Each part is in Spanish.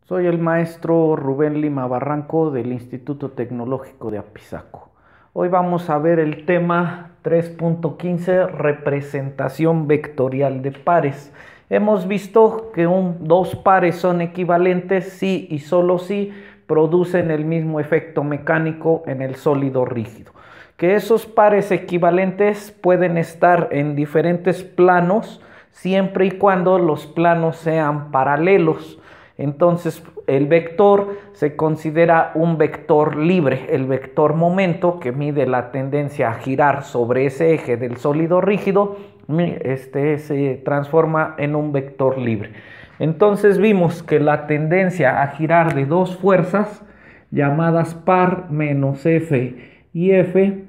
Soy el maestro Rubén Lima Barranco del Instituto Tecnológico de Apizaco. Hoy vamos a ver el tema 3.15, representación vectorial de pares. Hemos visto que dos pares son equivalentes si y solo si producen el mismo efecto mecánico en el sólido rígido. Que esos pares equivalentes pueden estar en diferentes planos siempre y cuando los planos sean paralelos. Entonces el vector se considera un vector libre, el vector momento que mide la tendencia a girar sobre ese eje del sólido rígido, se transforma en un vector libre. Entonces vimos que la tendencia a girar de dos fuerzas llamadas par menos F y F,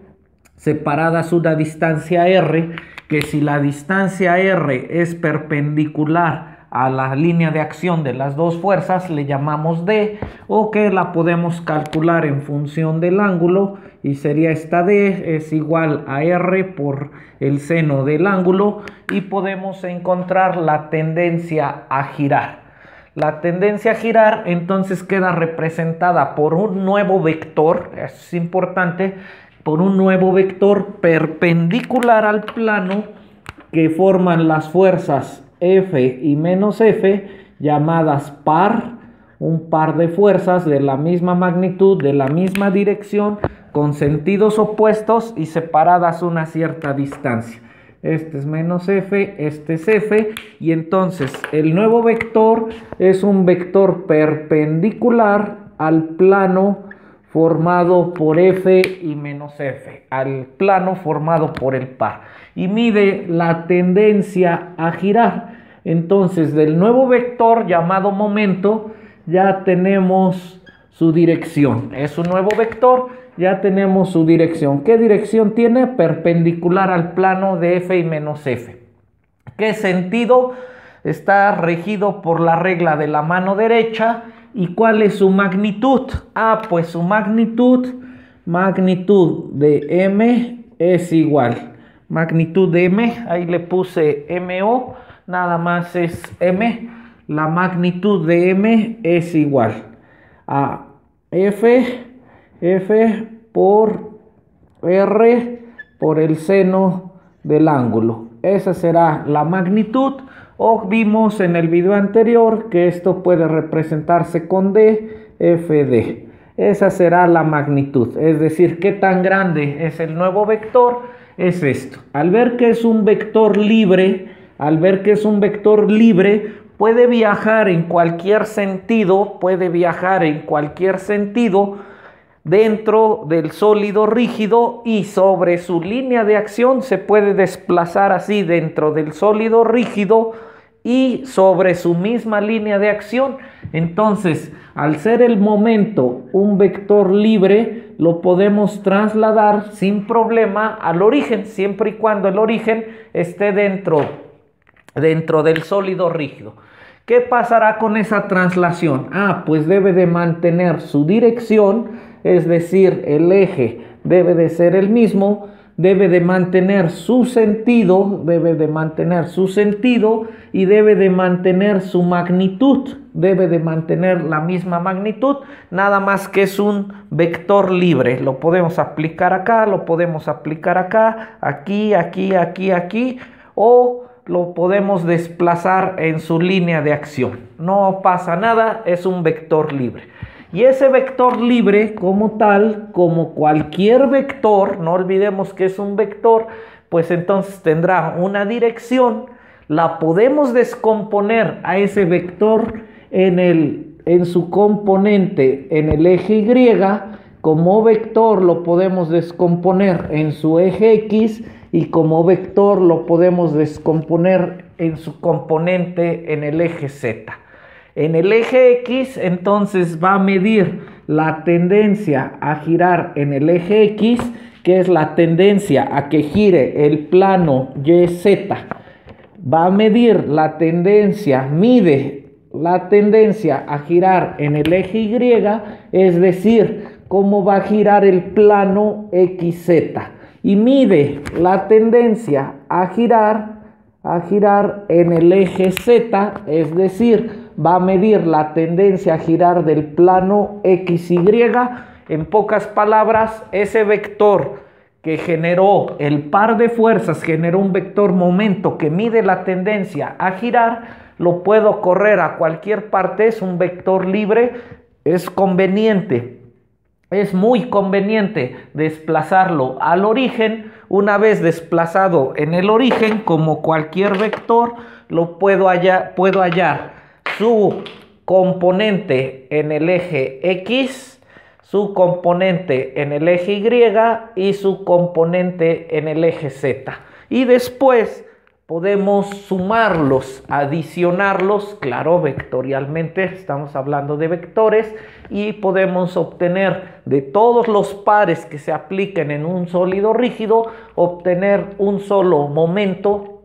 separadas una distancia R, que si la distancia R es perpendicular a la línea de acción de las dos fuerzas le llamamos D, o que la podemos calcular en función del ángulo y sería esta D es igual a R por el seno del ángulo, y podemos encontrar la tendencia a girar. La tendencia a girar entonces queda representada por un nuevo vector, es importante, por un nuevo vector perpendicular al plano que forman las fuerzas F y menos F, llamadas par, un par de fuerzas de la misma magnitud, de la misma dirección, con sentidos opuestos y separadas una cierta distancia. Este es menos F, este es F, y entonces el nuevo vector es un vector perpendicular al plano formado por F y menos F, al plano formado por el par, y mide la tendencia a girar. Entonces del nuevo vector llamado momento ya tenemos su dirección, es un nuevo vector, ya tenemos su dirección. ¿Qué dirección tiene? Perpendicular al plano de F y menos F. ¿Qué sentido? Está regido por la regla de la mano derecha. ¿Y cuál es su magnitud? Pues su magnitud de M es igual. Magnitud de M, ahí le puse MO, nada más es M. La magnitud de M es igual a F por R por el seno del ángulo. Esa será la magnitud. O vimos en el video anterior que esto puede representarse con D, FD. Esa será la magnitud, es decir, qué tan grande es el nuevo vector, es esto. Al ver que es un vector libre, puede viajar en cualquier sentido, dentro del sólido rígido, y sobre su línea de acción se puede desplazar así dentro del sólido rígido y sobre su misma línea de acción. Entonces, al ser el momento un vector libre, lo podemos trasladar sin problema al origen, siempre y cuando el origen esté dentro del sólido rígido. ¿Qué pasará con esa traslación? Pues debe de mantener su dirección, es decir, el eje debe de ser el mismo, debe de mantener su sentido y debe de mantener su magnitud, debe de mantener la misma magnitud, nada más que es un vector libre. Lo podemos aplicar acá, lo podemos aplicar acá, aquí, o lo podemos desplazar en su línea de acción. No pasa nada, es un vector libre. Y ese vector libre como tal, como cualquier vector, no olvidemos que es un vector, pues entonces tendrá una dirección. La podemos descomponer a ese vector en su componente en el eje Y. Como vector lo podemos descomponer en su eje X, y como vector lo podemos descomponer en su componente en el eje Z. En el eje X entonces va a medir la tendencia a girar en el eje X, que es la tendencia a que gire el plano YZ. Va a medir mide la tendencia a girar en el eje Y, es decir, cómo va a girar el plano XZ. Y mide la tendencia a girar a girar en el eje Z, es decir, va a medir la tendencia a girar del plano XY. En pocas palabras, ese vector que generó el par de fuerzas, generó un vector momento que mide la tendencia a girar, lo puedo correr a cualquier parte, es un vector libre, es conveniente. Es muy conveniente desplazarlo al origen. Una vez desplazado en el origen, como cualquier vector, puedo hallar su componente en el eje X, su componente en el eje Y y su componente en el eje Z. Y después podemos sumarlos, adicionarlos, claro, vectorialmente, estamos hablando de vectores, y podemos obtener de todos los pares que se apliquen en un sólido rígido, obtener un solo momento.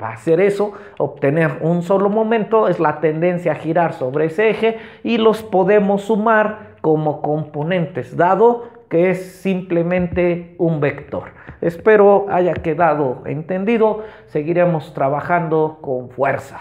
Va a ser eso, obtener un solo momento, es la tendencia a girar sobre ese eje, y los podemos sumar como componentes, dado que es simplemente un vector. Espero haya quedado entendido. Seguiremos trabajando con fuerza.